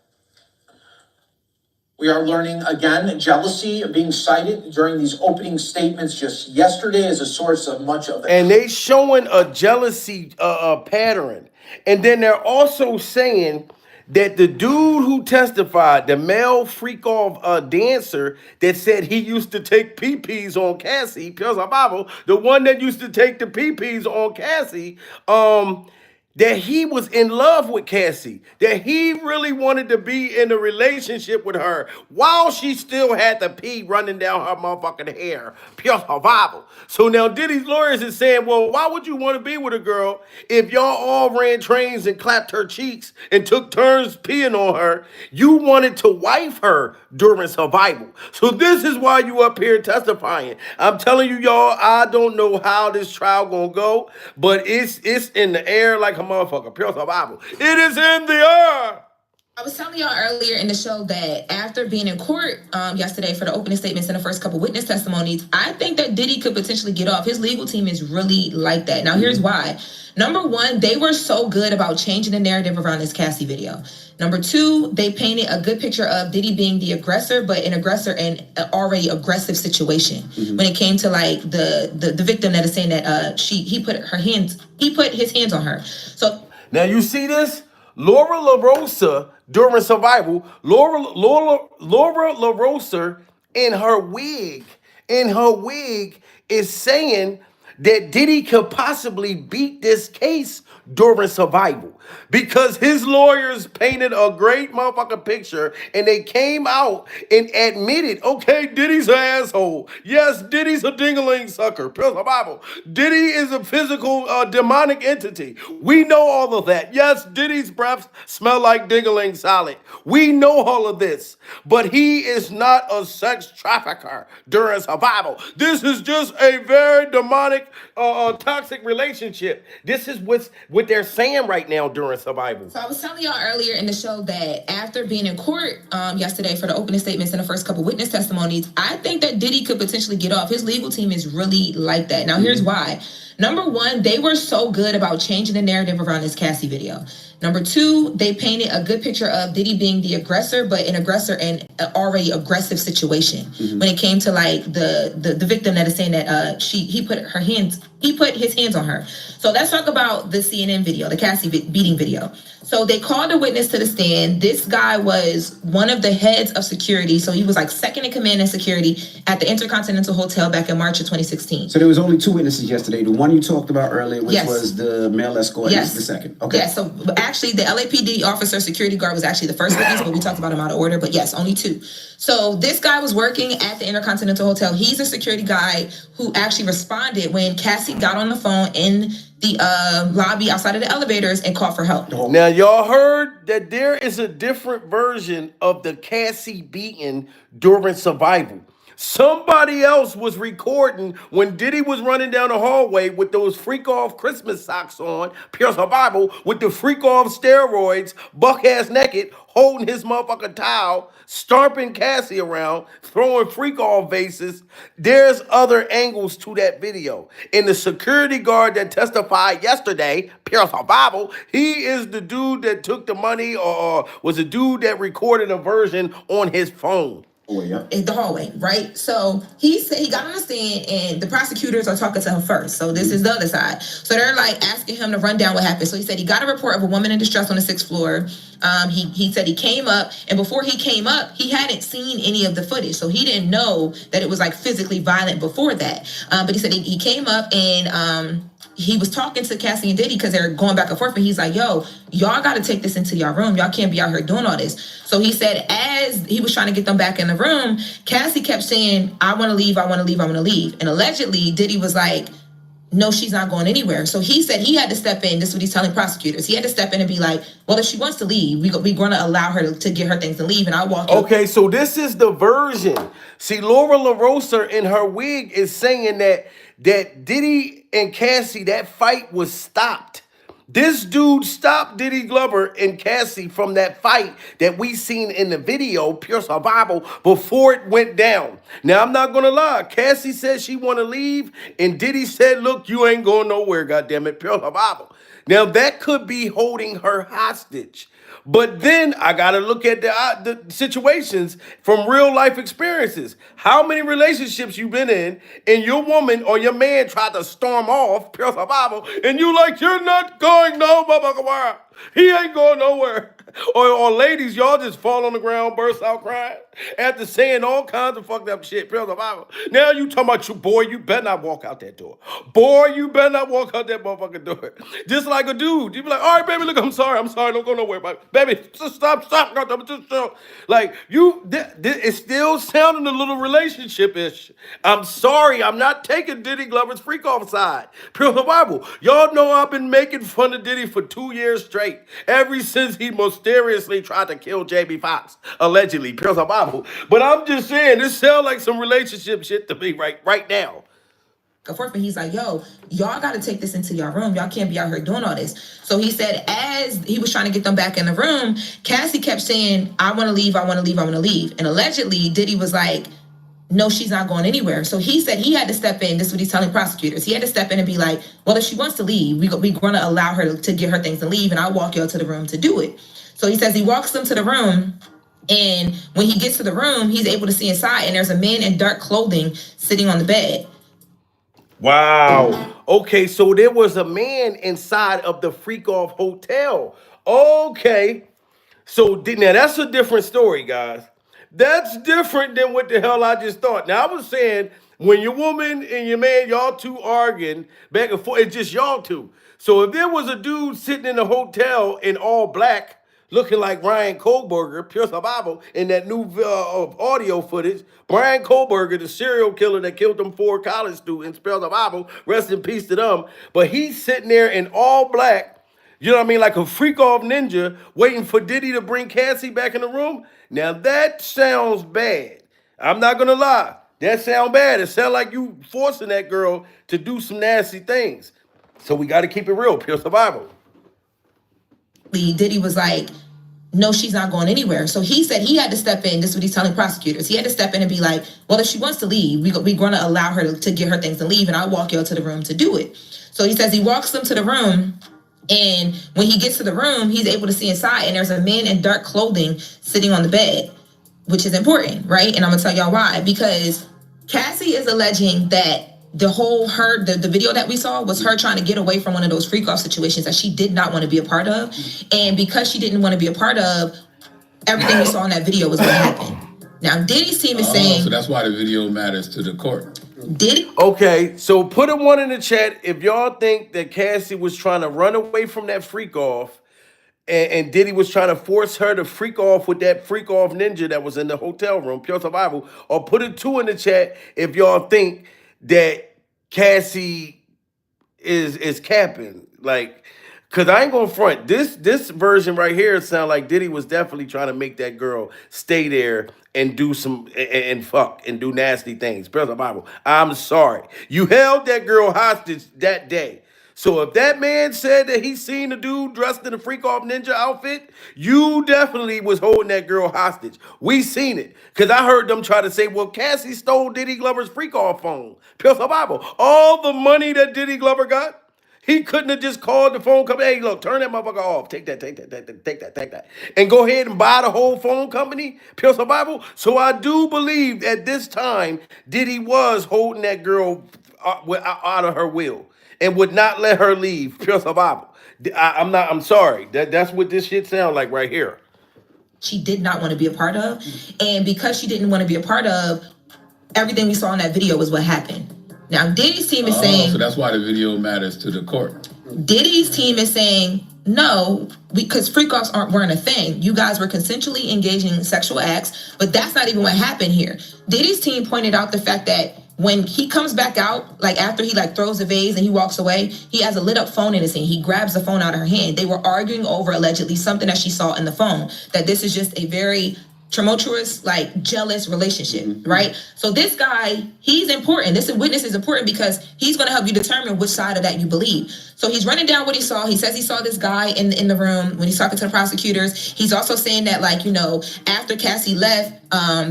We are learning again jealousy being cited during these opening statements just yesterday as a source of much of it. And they showing a jealousy pattern. And then they're also saying that the dude who testified, the male freak off dancer that said he used to take PPs on Cassie, because of Bible, the one that used to take the PPs on Cassie, that he was in love with Cassie, that he really wanted to be in a relationship with her while she still had the pee running down her motherfucking hair. Pure survival. So now Diddy's lawyers is saying, well, why would you want to be with a girl if y'all all ran trains and clapped her cheeks and took turns peeing on her? You wanted to wife her during survival. So this is why you up here testifying. I'm telling you, y'all, I don't know how this trial gonna go, but it's in the air like a motherfucker. Pure survival. It is in the air. I was telling y'all earlier in the show that after being in court yesterday for the opening statements and the first couple witness testimonies, I think that Diddy could potentially get off. His legal team is really like that. Now, here's why. Number one, they were so good about changing the narrative around this Cassie video. Number two, they painted a good picture of Diddy being the aggressor, but an aggressor in an already aggressive situation. When it came to like the victim that is saying that he put his hands on her. So now you see this? Laura LaRosa during Survival, Laura LaRosa in her wig is saying that Diddy could possibly beat this case during Survival because his lawyers painted a great motherfucking picture and they came out and admitted, okay, Diddy's an asshole. Yes, Diddy's a ding-a-ling sucker. Pure Survival. Diddy is a physical demonic entity. We know all of that. Yes, Diddy's breath smell like ding-a-ling salad. We know all of this, but he is not a sex trafficker during Survival. This is just a very demonic, toxic relationship. This is what they're saying right now during Survival. So I was telling y'all earlier in the show that after being in court yesterday for the opening statements and the first couple witness testimonies, I think that Diddy could potentially get off. His legal team is really like that. Now, here's why. Number one, they were so good about changing the narrative around this Cassie video. Number two, they painted a good picture of Diddy being the aggressor, but an aggressor in an already aggressive situation. When it came to like the victim that is saying that he put his hands on her. So let's talk about the CNN video, the Cassie beating video. So they called a witness to the stand. This guy was one of the heads of security. So he was like second in command in security at the Intercontinental Hotel back in March of 2016. So there was only two witnesses yesterday. The one you talked about earlier, which was the male escort, is the second. Okay. Yes. So actually, the LAPD officer security guard was actually the first witness, but we talked about him out of order. But yes, only two. So this guy was working at the Intercontinental Hotel. He's a security guy who actually responded when Cassie got on the phone in the lobby outside of the elevators and called for help. Now, y'all heard that there is a different version of the Cassie beating during Survival. Somebody else was recording when Diddy was running down the hallway with those freak-off Christmas socks on, Pure Survival, with the freak-off steroids, buck-ass naked, holding his motherfucking towel, stomping Cassie around, throwing freak-off vases. There's other angles to that video. And the security guard that testified yesterday, Pure Survival, he is the dude that took the money or was the dude that recorded a version on his phone. In the hallway, right? So he said he got on the stand and the prosecutors are talking to him first. So this is the other side. So they're like asking him to run down what happened. So he said he got a report of a woman in distress on the 6th floor. He said he came up, and before he came up, he hadn't seen any of the footage. So he didn't know that it was like physically violent before that. But he said he came up and he was talking to Cassie and Diddy because they're going back and forth, and he's like, yo, y'all got to take this into your room. Y'all can't be out here doing all this. So he said as he was trying to get them back in the room, Cassie kept saying, I want to leave, I want to leave, I want to leave. And allegedly, Diddy was like, no, she's not going anywhere. So he said he had to step in. This is what he's telling prosecutors. He had to step in and be like, well, if she wants to leave, we're going to allow her to get her things and leave. And I walk in. Okay, so this is the version. See, Laura LaRosa in her wig is saying that Diddy and Cassie, that fight was stopped. This dude stopped Diddy Glover and Cassie from that fight that we seen in the video, Pure Survival, before it went down. Now, I'm not going to lie. Cassie said she want to leave, and Diddy said, look, you ain't going nowhere, goddammit, Pure Survival. Now, that could be holding her hostage. But then I got to look at the situations from real life experiences. How many relationships you been in and your woman or your man tried to storm off, Pure Survival, and you like, you're not going no motherfucker where? He ain't going nowhere. Or ladies, y'all just fall on the ground, burst out crying after saying all kinds of fucked up shit. Pure Survival. Now you talking about you, boy, you better not walk out that door. Boy, you better not walk out that motherfucking door. Just like a dude. You be like, all right, baby, look, I'm sorry, don't go nowhere. Baby, just stop, just chill. Like, it's still sounding a little relationship-ish. I'm sorry, I'm not taking Diddy Glover's freak off side. Pure Survival. Y'all know I've been making fun of Diddy for 2 years straight. Ever since he mysteriously tried to kill Jamie Foxx, allegedly, Pure Survival. But I'm just saying, this sounds like some relationship shit to me right now. forth, and he's like, yo, y'all got to take this into your room. Y'all can't be out here doing all this. So he said, as he was trying to get them back in the room, Cassie kept saying, I want to leave, I want to leave, I want to leave. And allegedly, Diddy was like, no, she's not going anywhere. So he said he had to step in. This is what he's telling prosecutors. He had to step in and be like, well, if she wants to leave, we're going to allow her to get her things and leave, and I'll walk y'all to the room to do it. So he says he walks them to the room, and when he gets to the room, he's able to see inside, and there's a man in dark clothing sitting on the bed. Wow. Okay, so there was a man inside of the Freak Off Hotel. Okay. So now that's a different story, guys. That's different than what the hell I just thought. Now I was saying when your woman and your man, y'all two arguing back and forth, it's just y'all two. So if there was a dude sitting in a hotel in all black, looking like Ryan Kohlberger, pure survival, in that new audio footage, Brian Kohlberger, the serial killer that killed them 4 college students, pure survival, rest in peace to them. But he's sitting there in all black. You know what I mean? Like a freak off ninja waiting for Diddy to bring Cassie back in the room. Now that sounds bad. I'm not going to lie. That sounds bad. It sounds like you forcing that girl to do some nasty things. So we got to keep it real. Pure survival. Diddy was like, no, she's not going anywhere. So he said he had to step in. This is what he's telling prosecutors. He had to step in and be like, well, if she wants to leave, we're going to allow her to get her things and leave, and I'll walk y'all to the room to do it. So he says he walks them to the room, and when he gets to the room, he's able to see inside, and there's a man in dark clothing sitting on the bed, which is important, right? And I'm gonna tell y'all why. Because Cassie is alleging that the video that we saw was her trying to get away from one of those freak off situations that she did not want to be a part of. And because she didn't want to be a part of, everything we saw in that video was what happened. Now, Diddy's team is saying... So that's why the video matters to the court. Diddy? Okay, so put a 1 in the chat if y'all think that Cassie was trying to run away from that freak off and Diddy was trying to force her to freak off with that freak off ninja that was in the hotel room, pure survival. Or put a 2 in the chat if y'all think that Cassie is capping. Like, cause I ain't gonna front. This version right here sound like Diddy was definitely trying to make that girl stay there and do some and fuck and do nasty things. Pure survival. I'm sorry. You held that girl hostage that day. So if that man said that he seen a dude dressed in a freak off ninja outfit, you definitely was holding that girl hostage. We seen it. Because I heard them try to say, well, Cassie stole Diddy Glover's freak off phone. Pure survival. All the money that Diddy Glover got, he couldn't have just called the phone company. Hey, look, turn that motherfucker off. Take that. And go ahead and buy the whole phone company. Pure survival. So I do believe at this time, Diddy was holding that girl out of her will and would not let her leave. Pure survival. I'm sorry. That's what this shit sounds like right here. She did not want to be a part of. And because she didn't want to be a part of, everything we saw in that video was what happened. Now, Diddy's team is saying... So that's why the video matters to the court. Diddy's team is saying, no, because freak-offs weren't a thing. You guys were consensually engaging in sexual acts, but that's not even what happened here. Diddy's team pointed out the fact that when he comes back out, like after he throws the vase and he walks away, he has a lit up phone in his hand. He grabs the phone out of her hand. They were arguing over allegedly something that she saw in the phone, that this is just a very tumultuous, jealous relationship, right? So this guy, he's important. This witness is important because he's going to help you determine which side of that you believe. So he's running down what he saw. He says he saw this guy in the room when he's talking to the prosecutors. He's also saying that, after Cassie left,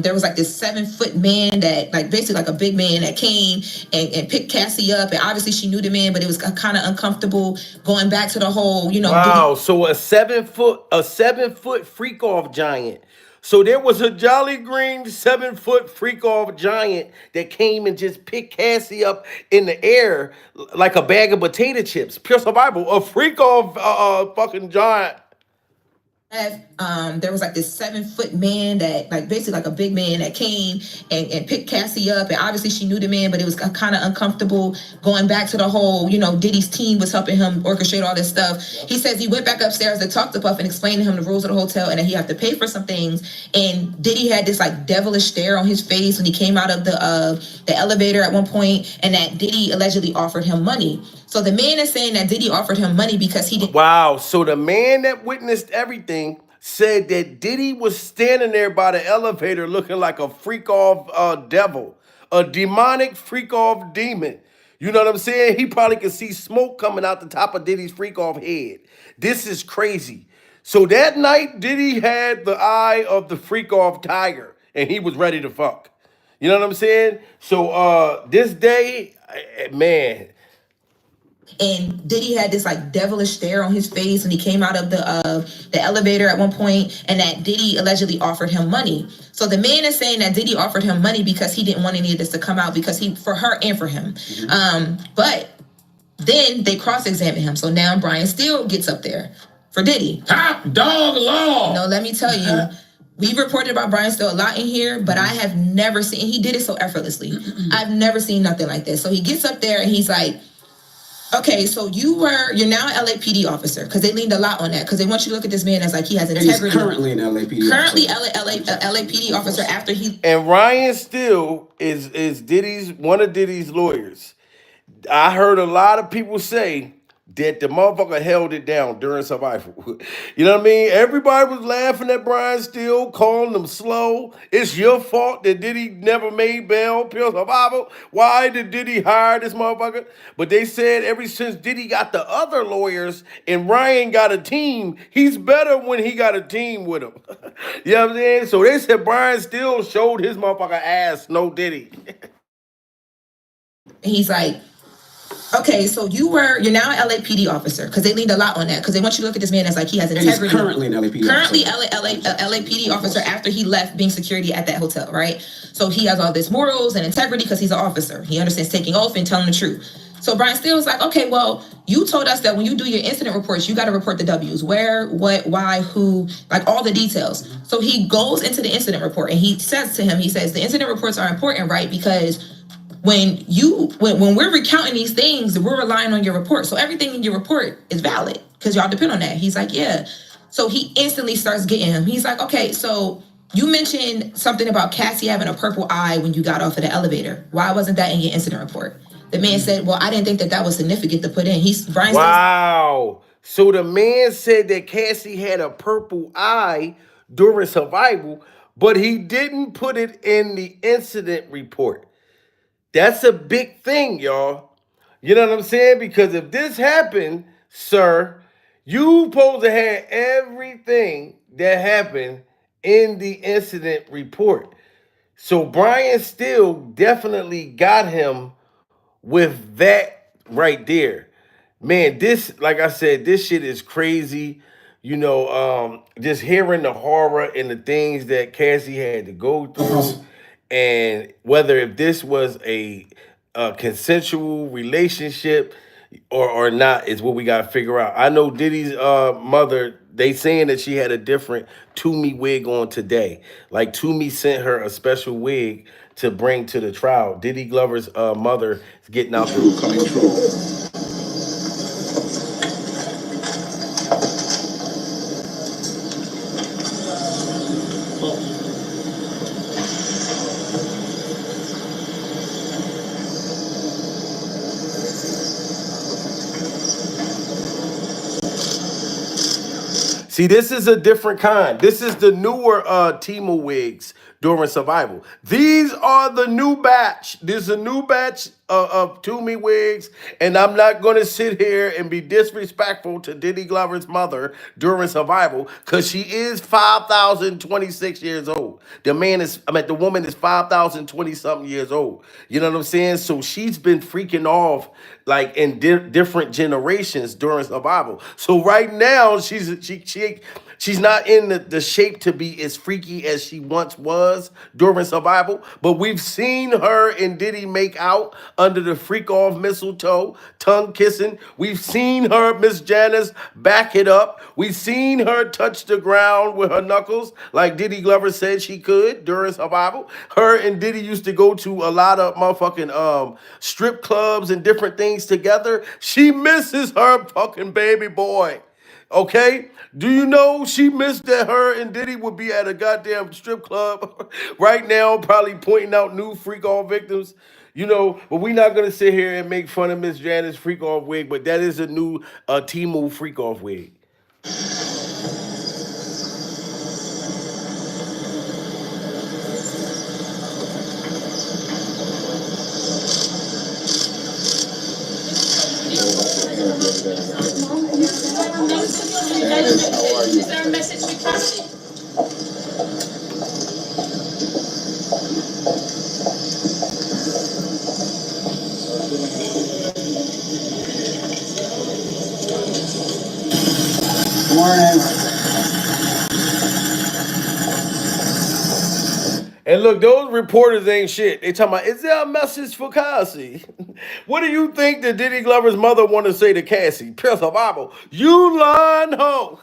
there was this 7-foot man that, basically a big man that came and picked Cassie up. And obviously she knew the man, but it was kind of uncomfortable going back to the whole, Wow, so a 7-foot freak off giant. So there was a Jolly Green 7-foot freak off giant that came and just picked Cassie up in the air like a bag of potato chips. Pure survival. A freak off fucking giant. There was this 7-foot man that basically a big man that came and picked Cassie up, and obviously she knew the man, but it was kind of uncomfortable going back to the whole, Diddy's team was helping him orchestrate all this stuff. He says he went back upstairs to talk to Puff and explain to him the rules of the hotel and that he had to pay for some things. And Diddy had this devilish stare on his face when he came out of the elevator at one point, and that Diddy allegedly offered him money. So the man is saying that Diddy offered him money because he didn't. Wow. So the man that witnessed everything said that Diddy was standing there by the elevator looking like a freak off devil, a demonic freak off demon. You know what I'm saying? He probably could see smoke coming out the top of Diddy's freak off head. This is crazy. So that night, Diddy had the eye of the freak off tiger, and he was ready to fuck. You know what I'm saying? So this day, man, and Diddy had this like devilish stare on his face when he came out of the elevator at one point, and that Diddy allegedly offered him money. So the man is saying that Diddy offered him money because he didn't want any of this to come out, because he, for her and for him. But then they cross-examine him. So now Brian Steele gets up there for Diddy. Top dog law. No, let me tell you. We've reported about Brian Steele a lot in here, but I have never seen, he did it so effortlessly. I've never seen nothing like this. So he gets up there and he's like, okay, so you're now an LAPD officer, because they leaned a lot on that, because they want you to look at this man as like he has integrity. He's currently an LAPD currently officer. LAPD officer after he. And Ryan Steele is Diddy's one of Diddy's lawyers. I heard a lot of people say that the motherfucker held it down during survival. You know what I mean? Everybody was laughing at Brian Steele, calling him slow. It's your fault that Diddy never made bail, pure survival. Why did Diddy hire this motherfucker? But they said ever since Diddy got the other lawyers and Ryan got a team, he's better when he got a team with him. You know what I'm saying? So they said Brian Steele showed his motherfucker ass, no Diddy. He's like, okay, so you're now an LAPD officer, because they leaned a lot on that, because they want you to look at this man as like he has integrity. He's currently an LAPD officer. LAPD officer after he left being security at that hotel, right? So he has all this morals and integrity because he's an officer. He understands taking oath and telling the truth. So Brian Steele was like, okay, well, you told us that when you do your incident reports, you got to report the W's, where, what, why, who, like all the details. So he goes into the incident report and he says to him, he says, the incident reports are important, right? Because when we're recounting these things, we're relying on your report. So everything in your report is valid because y'all depend on that. He's like, yeah. So he instantly starts getting him. He's like, okay, so you mentioned something about Cassie having a purple eye when you got off of the elevator. Why wasn't that in your incident report? The man said, well, I didn't think that was significant to put in. Wow. So the man said that Cassie had a purple eye during survival, but he didn't put it in the incident report. That's a big thing, y'all. You know what I'm saying? Because if this happened, sir, you supposed to have everything that happened in the incident report. So Brian Steele definitely got him with that right there. Man, this, like I said, this shit is crazy. You know, just hearing the horror and the things that Cassie had to go through. And whether if this was a consensual relationship or not is what we got to figure out. I know Diddy's mother, they saying that she had a different Toomey wig on today. Like Toomey sent her a special wig to bring to the trial. Diddy Glover's mother is getting out the control. See, this is a different kind. This is the newer Timo wigs during survival. These are the new batch. This is a new batch of Toomey wigs, and I'm not going to sit here and be disrespectful to Diddy Glover's mother during survival because she is 5,026 years old. The woman is 5,020 something years old. You know what I'm saying? So she's been freaking off like in different generations during survival. So right now she's not in the shape to be as freaky as she once was during survival, but we've seen her and Diddy make out under the freak off mistletoe, tongue kissing. We've seen her, Miss Janice, back it up. We've seen her touch the ground with her knuckles like Diddy Glover said she could during survival. Her and Diddy used to go to a lot of motherfucking strip clubs and different things together. She misses her fucking baby boy. Okay? Do you know she missed that her and Diddy would be at a goddamn strip club right now, probably pointing out new freak off victims? You know, but we're not going to sit here and make fun of Miss Janice's freak off wig, but that is a new Timo freak off wig. And look, those reporters ain't shit. They talking about, is there a message for Cassie? What do you think that Diddy Glover's mother want to say to Cassie? Pure survival. You lying hoe.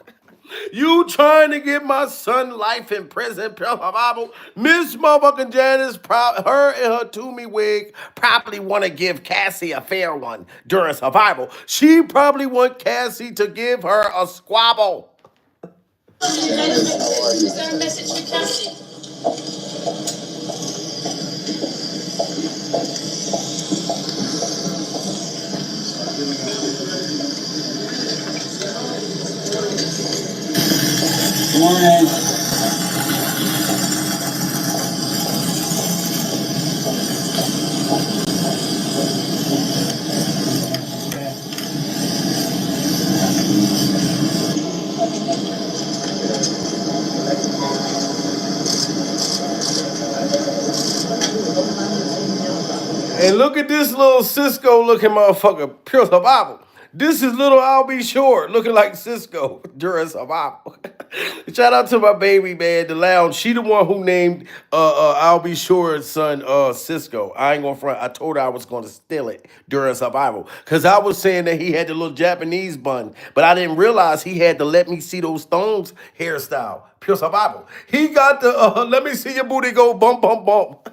You trying to give my son life in prison, pure survival. Miss motherfucking Janice, her and her Toomey wig probably want to give Cassie a fair one during survival. She probably want Cassie to give her a squabble. Is there a message for Cassie? And look at this little Cisco looking motherfucker, pure survival. This is little Albie Short looking like Cisco during survival. Shout out to my baby, man, the lounge. She the one who named Albie Short's son Cisco. I ain't gonna front. I told her I was gonna steal it during survival. Cause I was saying that he had the little Japanese bun, but I didn't realize he had to let me see those stones hairstyle. Pure survival. He got the let me see your booty go bump bump bump.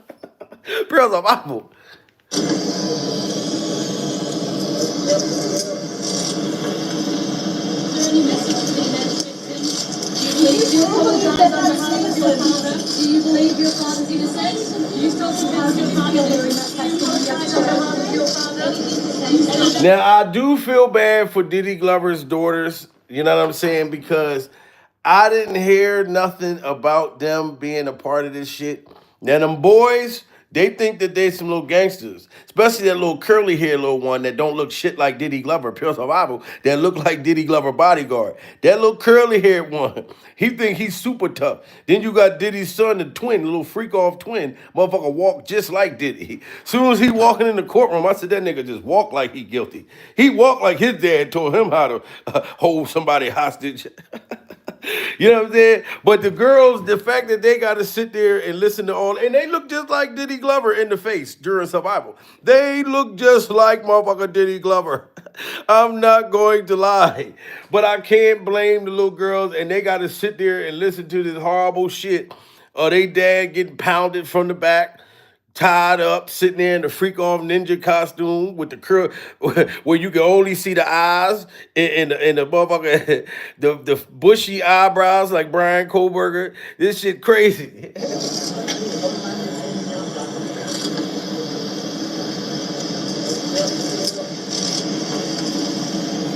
Pure survival. Any message to the alleged victim? Do you apologize on behalf of your father? Do you believe your father's innocent? Do you still support your father? Do you apologize on behalf of your father? Now I do feel bad for Diddy Glover's daughters. You know what I'm saying? Because I didn't hear nothing about them being a part of this shit. Now them boys, they think that they some little gangsters, especially that little curly hair little one that don't look shit like Diddy Glover, pure survival, that look like Diddy Glover bodyguard. That little curly haired one, he think he's super tough. Then you got Diddy's son, the twin, the little freak off twin, motherfucker walk just like Diddy. Soon as he walking in the courtroom, I said that nigga just walk like he guilty. He walked like his dad told him how to hold somebody hostage. You know what I'm saying? But the girls, the fact that they got to sit there and listen to all, and they look just like Diddy Glover in the face during survival. They look just like motherfucker Diddy Glover. I'm not going to lie. But I can't blame the little girls, and they got to sit there and listen to this horrible shit. They dad getting pounded from the back, tied up, sitting there in the freak off ninja costume with the curl, where you can only see the eyes and the motherfucker, the bushy eyebrows like Brian Kohlberger. This shit crazy.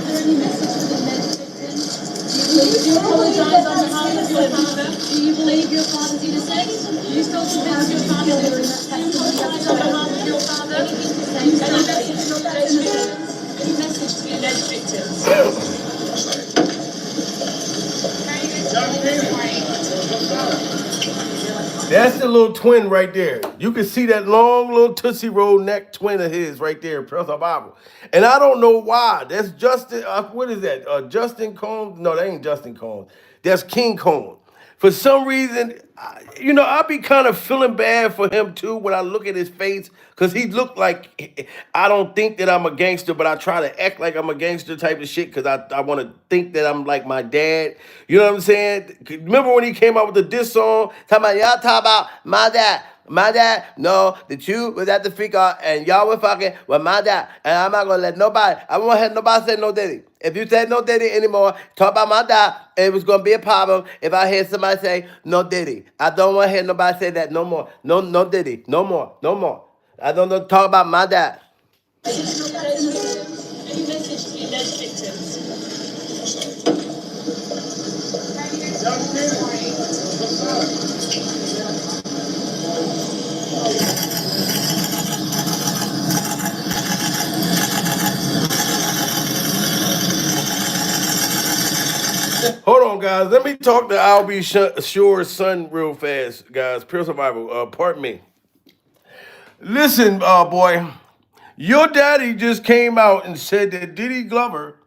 Any message to the alleged victim? Do you apologize on behalf of your father? Do you believe your father's innocent? Do you still support your father? Do you apologize on behalf of your father? Any message to the alleged victims? Any message to the alleged victims? That's the little twin right there. You can see that long little Tootsie Roll neck twin of his right there, Brother Bible. And I don't know why. That's Justin, what is that? Justin Combs? No, that ain't Justin Combs. That's King Combs. For some reason, I be kind of feeling bad for him too when I look at his face, because he looked like, I don't think that I'm a gangster, but I try to act like I'm a gangster type of shit because I want to think that I'm like my dad. You know what I'm saying? Remember when he came out with the diss song? Y'all talk about my dad. My dad, no, that you was at the freak out and y'all were fucking with my dad. And I'm not gonna let nobody, I won't have nobody say no Diddy. If you say no Diddy anymore, talk about my dad, it was gonna be a problem if I hear somebody say no Diddy. I don't wanna hear nobody say that no more. No Diddy, no more, no more. I don't know, talk about my dad. Any message to the alleged victims? Hold on, guys. Let me talk to Albie Shore's son real fast, guys. Pure survival. Pardon me. Listen, boy. Your daddy just came out and said that Diddy Glover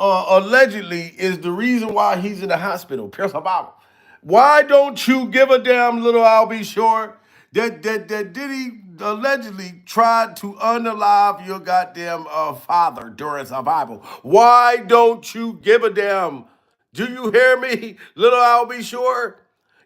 allegedly is the reason why he's in the hospital. Pierce Bible. Why don't you give a damn, little I'll be sure that Diddy allegedly tried to unalive your goddamn father during survival? Why don't you give a damn? Do you hear me, little I'll be sure?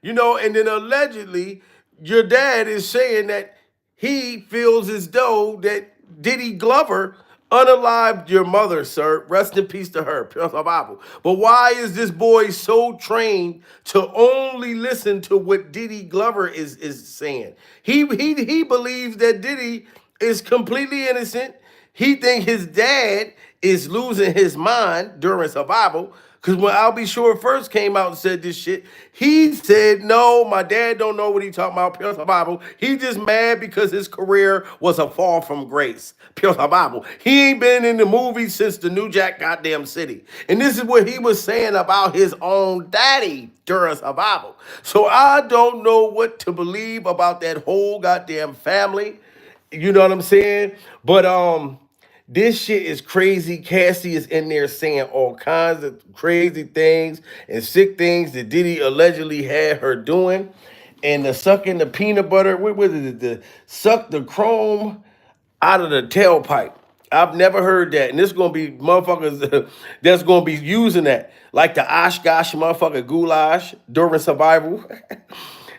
And then allegedly, your dad is saying that he feels as though that Diddy Glover unalived your mother, sir. Rest in peace to her. Pure Bible. But why is this boy so trained to only listen to what Diddy Glover is saying? He believes that Diddy is completely innocent. He think his dad is losing his mind during survival. Because when I'll Be Sure first came out and said this shit, he said, no, my dad don't know what he talking about, pure survival. He just mad because his career was a fall from grace, pure survival. He ain't been in the movies since the New Jack Goddamn City. And this is what he was saying about his own daddy during survival. So I don't know what to believe about that whole goddamn family. You know what I'm saying? But this shit is crazy. Cassie is in there saying all kinds of crazy things and sick things that Diddy allegedly had her doing. And the sucking the peanut butter, what was it? The suck the chrome out of the tailpipe. I've never heard that. And this gonna be motherfuckers that's gonna be using that. Like the Oshkosh motherfucker goulash during survival.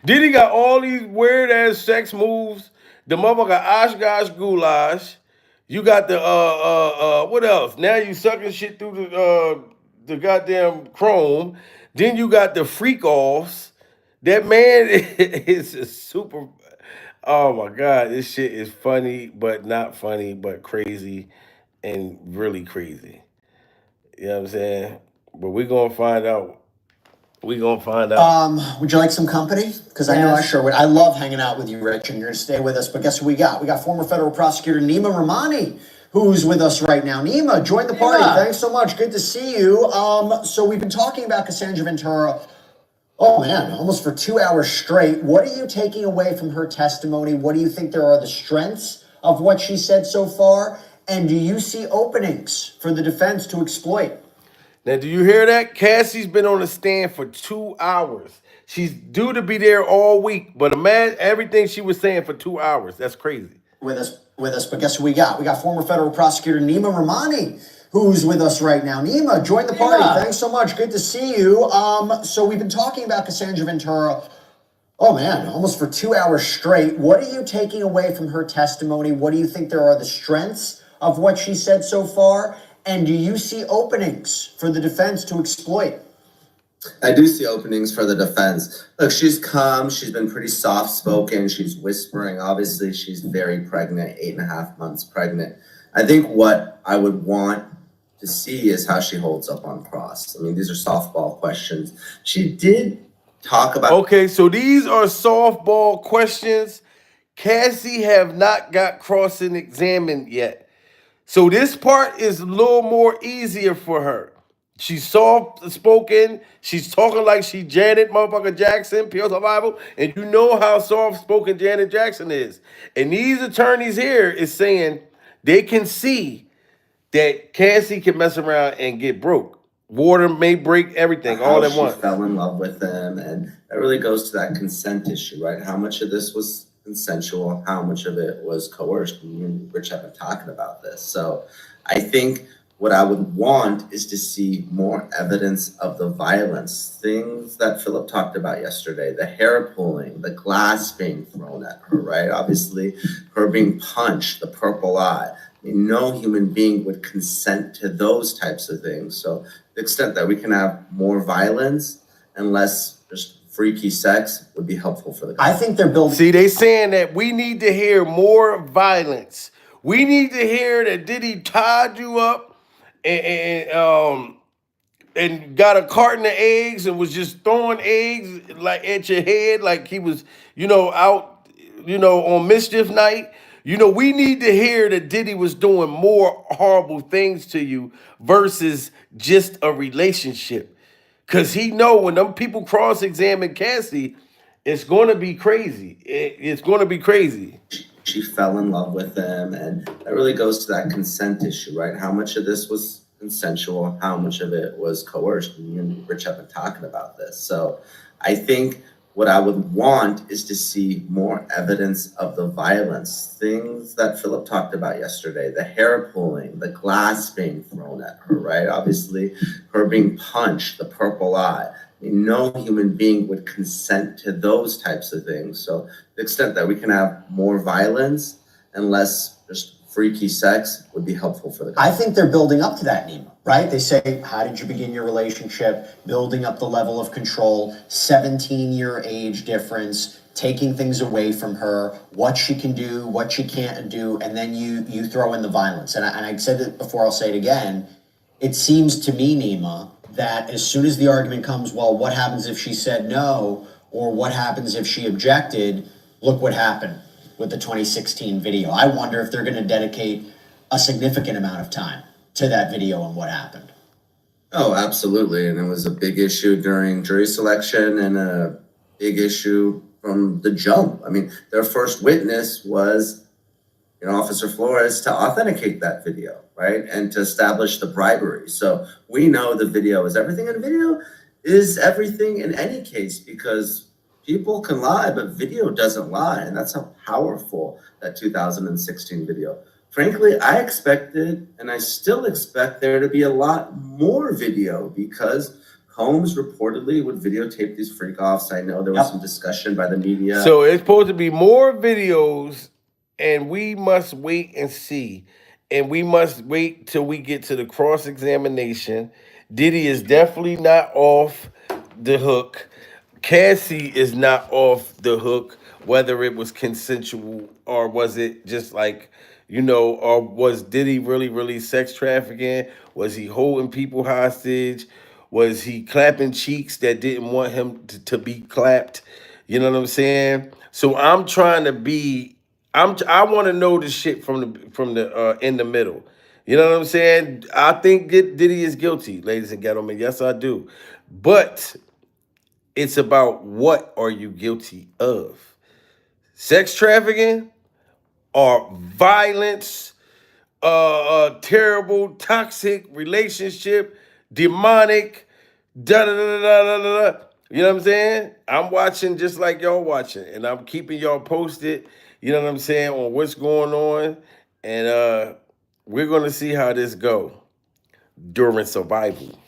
Diddy got all these weird ass sex moves. The motherfucker Oshkosh goulash. You got the what else? Now you sucking shit through the goddamn chrome. Then you got the freak offs. That man is a super. Oh my god, this shit is funny, but not funny, but crazy, and really crazy. You know what I'm saying? But we're gonna find out. We're gonna find out. Would you like some company? Because I know I sure would. I love hanging out with you, Rich, and you're gonna stay with us. But guess who we got? We got former federal prosecutor Nima Rahmani, who's with us right now. Nima, join the party. Thanks so much. Good to see you. So we've been talking about Cassie Ventura. Oh man, almost for 2 hours straight. What are you taking away from her testimony? What do you think there are the strengths of what she said so far? And do you see openings for the defense to exploit? Now, do you hear that? Cassie's been on the stand for 2 hours. She's due to be there all week, but imagine everything she was saying for 2 hours. That's crazy. With us. But guess who we got? We got former federal prosecutor Nima Rahmani, who's with us right now. Nima, join the party. Thanks so much. Good to see you. So we've been talking about Cassie Ventura. Oh man, almost for 2 hours straight. What are you taking away from her testimony? What do you think there are the strengths of what she said so far? And do you see openings for the defense to exploit? I do see openings for the defense. Look, she's calm. She's been pretty soft-spoken. She's whispering. Obviously, she's very pregnant, 8.5 months pregnant. I think what I would want to see is how she holds up on cross. I mean, these are softball questions. She did talk about... Okay, so these are softball questions. Cassie have not got crossing examined yet. So this part is a little more easier for her. She's soft spoken. She's talking like she Janet motherfucker Jackson, pure survival. And you know how soft spoken Janet Jackson is. And these attorneys here is saying they can see that Cassie can mess around and get broke. Water may break everything all at once. She fell in love with him. And that really goes to that consent issue, right? How much of this was consensual, how much of it was coerced? Me and Rich have been talking about this. So I think what I would want is to see more evidence of the violence, things that Philip talked about yesterday, the hair pulling, the glass being thrown at her, right? Obviously, her being punched, the purple eye. I mean, no human being would consent to those types of things. So the extent that we can have more violence and less just freaky sex would be helpful for the country. I think they're building... See, they saying that we need to hear more violence. We need to hear that Diddy tied you up and got a carton of eggs and was just throwing eggs like at your head like he was, out, on mischief night. We need to hear that Diddy was doing more horrible things to you versus just a relationship. Because he know when them people cross-examine Cassie, it's going to be crazy. It's going to be crazy. She fell in love with him, and that really goes to that consent issue, right? How much of this was consensual, how much of it was coerced. You and Rich have been talking about this. So I think what I would want is to see more evidence of the violence, things that Philip talked about yesterday, the hair pulling, the glass being thrown at her, right? Obviously, her being punched, the purple eye. No human being would consent to those types of things. So the extent that we can have more violence and less just freaky sex would be helpful for the couple. I think they're building up to that, Nima, right? They say, how did you begin your relationship? Building up the level of control, 17-year age difference, taking things away from her, what she can do, what she can't do, and then you throw in the violence. And I said it before, I'll say it again. It seems to me, Nima, that as soon as the argument comes, well, what happens if she said no, or what happens if she objected, look what happened with the 2016 video. I wonder if they're going to dedicate a significant amount of time to that video and what happened. Oh, absolutely. And it was a big issue during jury selection and a big issue from the jump. I mean, their first witness was, Officer Flores to authenticate that video, right? And to establish the bribery. So we know the video is everything, and video is everything in any case, because people can lie, but video doesn't lie. And that's how powerful that 2016 video. Frankly, I expected, and I still expect there to be a lot more video, because Combs reportedly would videotape these freak-offs. I know there was some discussion by the media. So it's supposed to be more videos, and we must wait and see. And we must wait till we get to the cross-examination. Diddy is definitely not off the hook. Cassie is not off the hook, whether it was consensual or was it just like, or was Diddy really, really sex trafficking? Was he holding people hostage? Was he clapping cheeks that didn't want him to be clapped? You know what I'm saying? So I'm trying to be, I want to know the shit from the in the middle. You know what I'm saying? I think Diddy is guilty, ladies and gentlemen. Yes, I do. But it's about what are you guilty of? Sex trafficking or violence, terrible, toxic relationship, demonic, da da da da da da da. You know what I'm saying? I'm watching just like y'all watching, and I'm keeping y'all posted, you know what I'm saying, on what's going on. And we're gonna see how this go during survival.